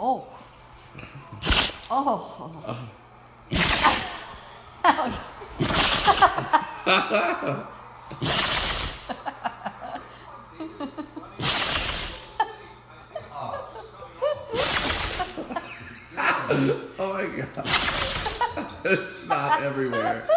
Oh. Oh. Ouch. Oh my God. It's not everywhere.